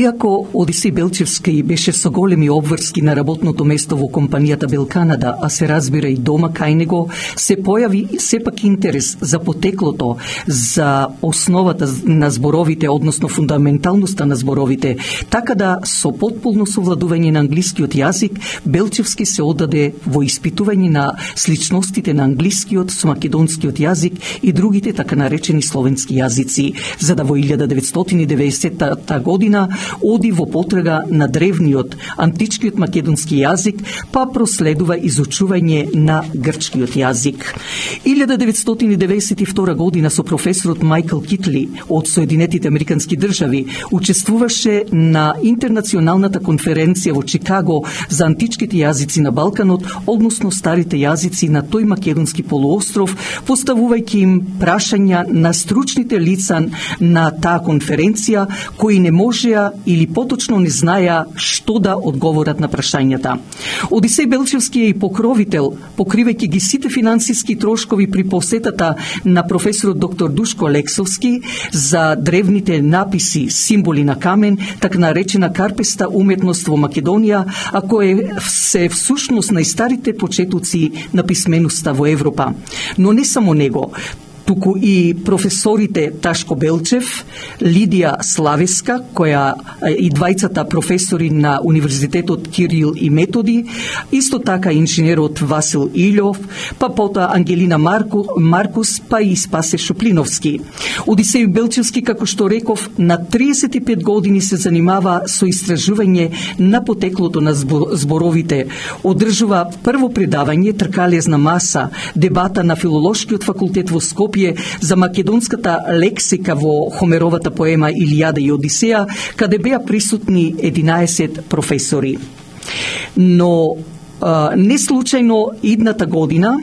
Иако Одисеј Белчевски беше со големи обврски на работното место во компанијата Бел Канада, а се разбира и дома кај него, се појави сепак интерес за потеклото, за основата на зборовите, односно фундаменталноста на зборовите, така да со потполно совладување на англискиот јазик, Белчевски се одаде во испитување на сличностите на англискиот со македонскиот јазик и другите така наречени словенски јазици, за да во 1990 година оди во потрага на древниот античкиот македонски јазик, па проследува изучување на грчкиот јазик. 1992 година со професорот Майкл Китли од Соединетите Американски држави учествуваше на интернационалната конференција во Чикаго за античките јазици на Балканот, односно старите јазици на тој македонски полуостров, поставувајќи им прашања на стручните лица на таа конференција, кои не можеа или поточно не знаеа што да одговорат на прашањата. Одисеј Белчевски е и покровител, покривајќи ги сите финансиски трошкови при посетата на професорот доктор Душко Алексовски за древните написи, символи на камен, така наречена карпеста уметност во Македонија, а кој се всушност најстарите почетоци на писменоста во Европа. Но не само него, туку и професорите Ташко Белчев, Лидија Славеска, која и двајцата професори на Универзитетот Кирил и Методи, исто така инженерот Васил Илјов, па потоа Ангелина Маркус, па и Спасе Шуплиновски. Одисеј Белчевски, како што реков, на 35 години се занимава со истражување на потеклото на зборовите. Одржува прво предавање Тркалезна маса, дебата на Филолошкиот факултет во Скопје за македонската лексика во Хомеровата поема Илијада и Одисеја, каде беа присутни 11 професори. Но не случајно идната година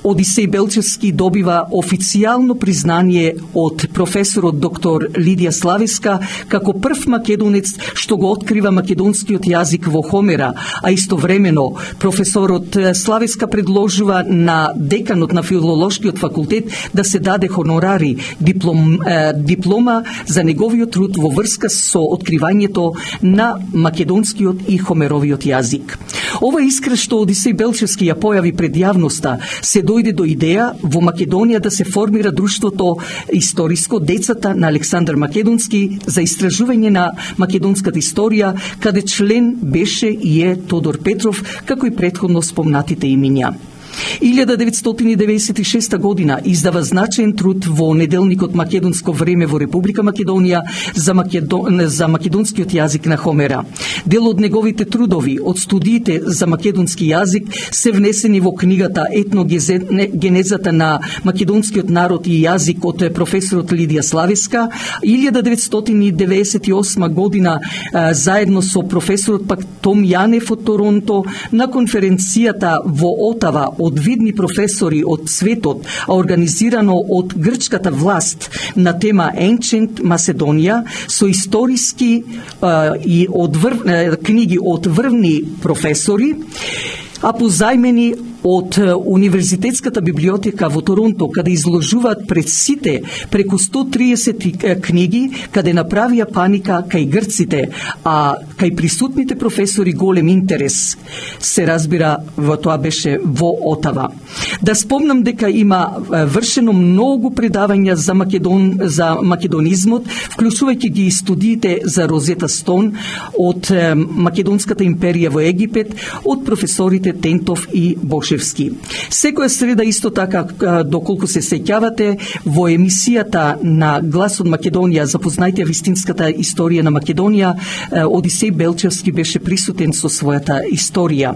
Одисеј Белчевски добива официјално признание од професорот доктор Лидија Славеска како прв македонец што го открива македонскиот јазик во Хомера, а истовремено професорот Славеска предложува на деканот на Филолошкиот факултет да се даде хонорари, диплома за неговиот труд во врска со откривањето на македонскиот и хомеровиот јазик. Ова искра што Одисеј Белчевски ја појави пред јавноста се дојде до идеја во Македонија да се формира друштвото историско Децата на Александар Македонски за истражување на македонската историја, каде член беше и е Тодор Петров, како и претходно спомнатите имиња. 1996 година издава значаен труд во неделникот Македонско време во Република Македонија за македонскиот јазик на Хомера. Дел од неговите трудови од студиите за македонски јазик се внесени во книгата Етногенезата на македонскиот народ и јазик од професорот Лидија Славеска. 1998 година заедно со професорот пак Том Јанев од Торонто на конференцијата во Отава од видни професори од светот, а организирано од грчката власт на тема Ancient Macedоnia со историски и книги од врвни професори, а позајмени од Универзитетската библиотека во Торонто, каде изложуваат пред сите преку 130 книги, каде направија паника кај грците, а кај присутните професори голем интерес. Се разбира, во тоа беше во Отава. Да спомнам дека има вршено многу предавања за македонизмот, вклучувајќи ги студиите за Розета Стон од Македонската империја во Египет, од професорите Тентов и Бошевски. Секоја среда исто така, доколку се сеќавате, во емисијата на Глас од Македонија запознајте вистинската историја на Македонија, Одисеј Белчевски беше присутен со својата историја.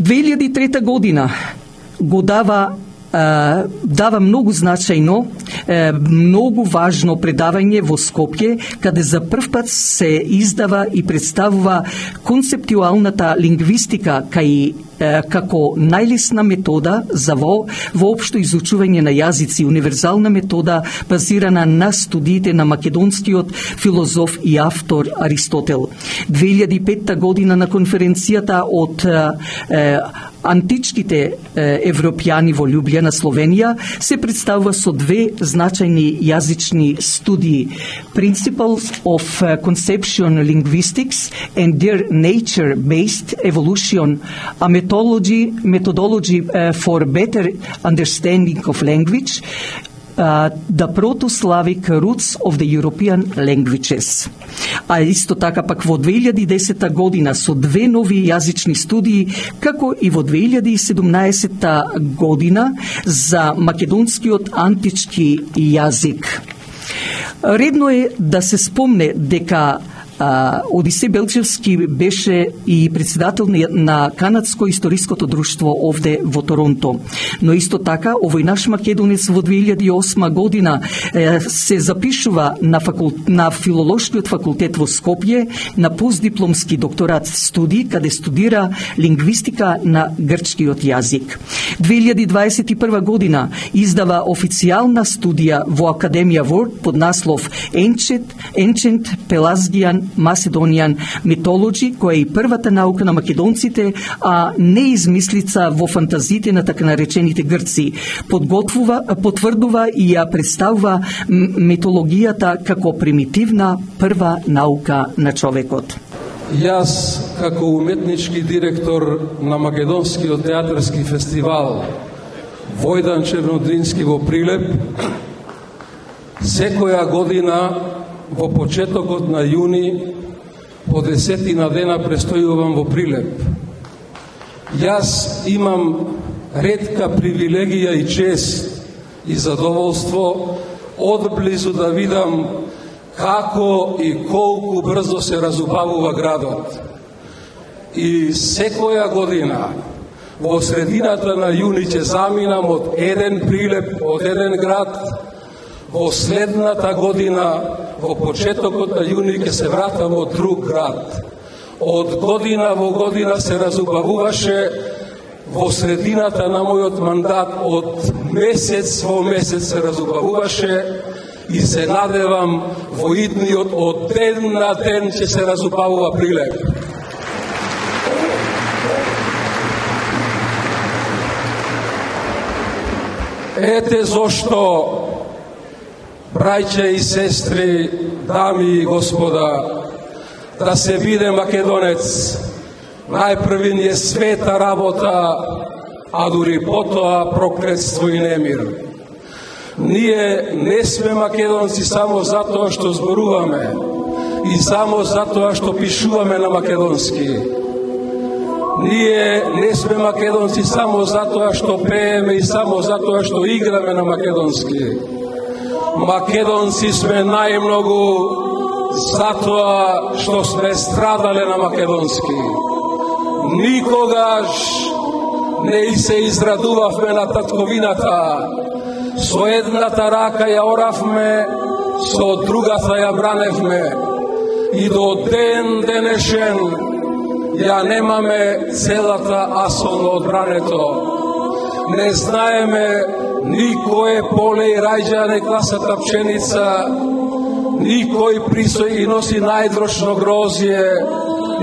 2003 година го дава многу значајно, многу важно предавање во Скопје, каде за прв пат се издава и представува концептуалната лингвистика кај како најлесна метода за воопшто изучување на јазици, универзална метода базирана на студиите на македонскиот филозоф и автор Аристотел. 2005 година на конференцијата од античките европјани во Љубљана, Словенија, се представува со две значајни јазични студии: Principles of Conception Linguistics and Their Nature-Based Evolution, a methodology for better understanding of language, the Proto-Slavic Roots of the European Languages. А исто така пак во 2010 година со две нови јазични студии, како и во 2017 година за македонскиот антички јазик. Редно е да се спомне дека Одисеј Белчевски беше и председател на Канадско историското друштво овде во Торонто. Но исто така, овој наш македонец во 2008 година се запишува на Филолошкиот факултет во Скопје на постдипломски докторат студии, каде студира лингвистика на грчкиот јазик. 2021 година издава официјална студија во Академија Word под наслов Ancient Pelasgian Macedonian Mythology, која е и првата наука на македонците, а не измислица во фантазиите на така наречените грци. Потврдува и ја представува митологијата како примитивна прва наука на човекот. Јас, како уметнички директор на Македонскиот театарски фестивал Војдан Чернодрински во Прилеп, секоја година во почетокот на јуни по 10 дена престојувам во Прилеп. Јас имам ретка привилегија и чест и задоволство одблизу да видам како и колку брзо се разубавува градот. И секоја година во средината на јуни ќе заминам од еден Прилеп, од еден град, во следната година, во почетокот на јуни, ќе се вратам од друг град. Од година во година се разубавуваше во средината на мојот мандат, од месец во месец се разубавуваше и се надевам во идниот од ден на ден ќе се разубавува Прилеп. Ете зошто, браќа и сестри, дами и господа, да се биде македонец, најпрви ни е света работа, а дури потоа проклетство и немир. Ние не сме македонци само затоа што зборуваме и само затоа што пишуваме на македонски. Ние не сме македонци само затоа што пееме и само затоа што играме на македонски. Македонци сме најмногу затоа што сме страдале на македонски. Никогаш не се израдувавме на татковината. Со едната рака ја оравме, со другата ја браневме. И до ден денешен ја немаме целата асолно одбрането. Не знаеме никој поле и рајđа не класата пшеница, никој присој и носи најдрошно грозје,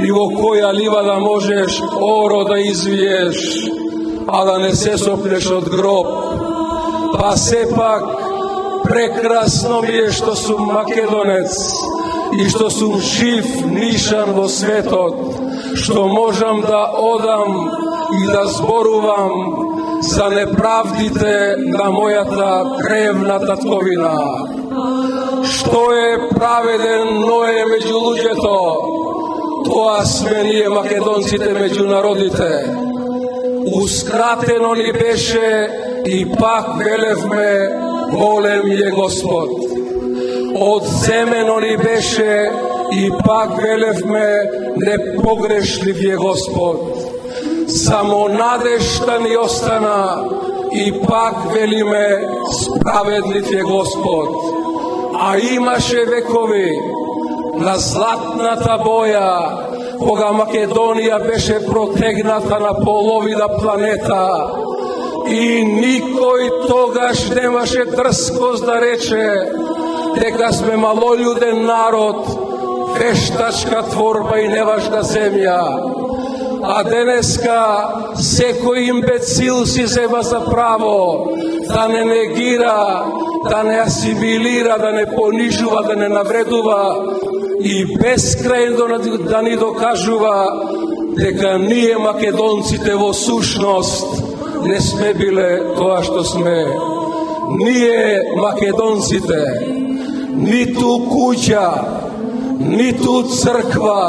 и во која лива да можеш оро да извиеш, а да не се соплеш од гроб. Па сепак прекрасно ми е што сум македонец и што сум жив нишан во светот, што можам да одам и да зборувам за неправдите на мојата древна татковина. Што е праведен Ное меѓу луѓето, тоа сме ние македонците меѓу народите. Ускратено ни беше и пак велевме, голем е Господ. Одземено ни беше и пак велевме, непогрешлив е Господ. Само надежта ни остана и пак велиме, справедлив е Господ. А имаше векови на златната боја, кога Македонија беше протегната на половина планета и никој тогаш немаше дрскост да рече дека сме малолюден народ, вештачка творба и неважна земја. А денеска секој имбецил си зема за право да не негира, да не асимилира, да не понижува, да не навредува и бескрајно да ни докажува дека ние македонците во сушност не сме биле тоа што сме. Ние македонците ниту куќа, ниту црква,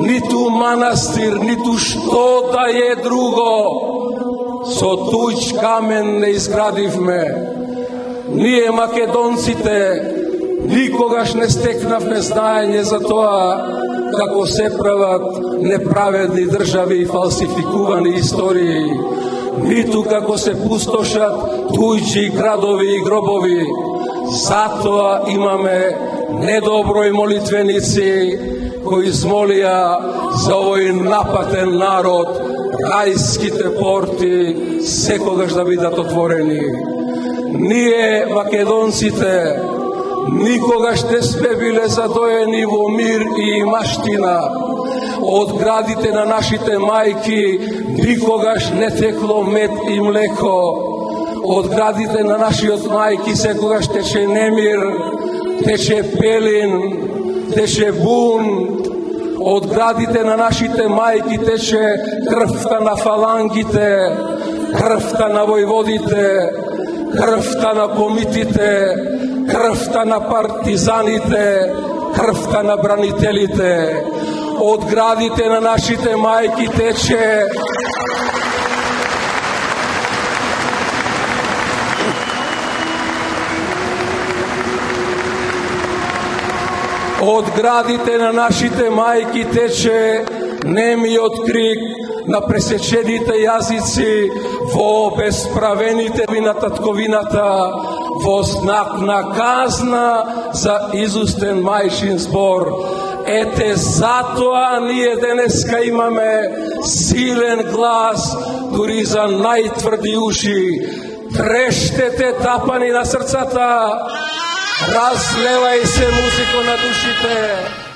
ниту манастир, ниту што да е друго со туѓ камен не изградивме. Ние македонците никогаш не стекнавме знаење за тоа како се прават неправедни држави и фалсификувани истории, ниту како се пустошат туѓи градови и гробови. Затоа имаме недоброј молитвеници кои измолија за овој напатен народ рајските порти секогаш да бидат отворени. Ние, македонците, никогаш не сме биле задоени во мир и маштина. Од градите на нашите мајки никогаш не текло мед и млеко. Од градите на нашиот мајки секогаш тече немир, тече пелин, тече бун. Од градите на нашите мајки тече крвта на фалангите, крвта на војводите, крвта на комитите, крвта на партизаните, крвта на бранителите. Од градите на нашите мајки тече Од градите на нашите мајки тече немиот крик на пресечените јазици во обесправените на татковината, во знак на казна за изустен мајшин збор. Ете затоа ние денеска имаме силен глас дури за најтврди уши. Трештете тапани на срцата, разлевај се музико на душите.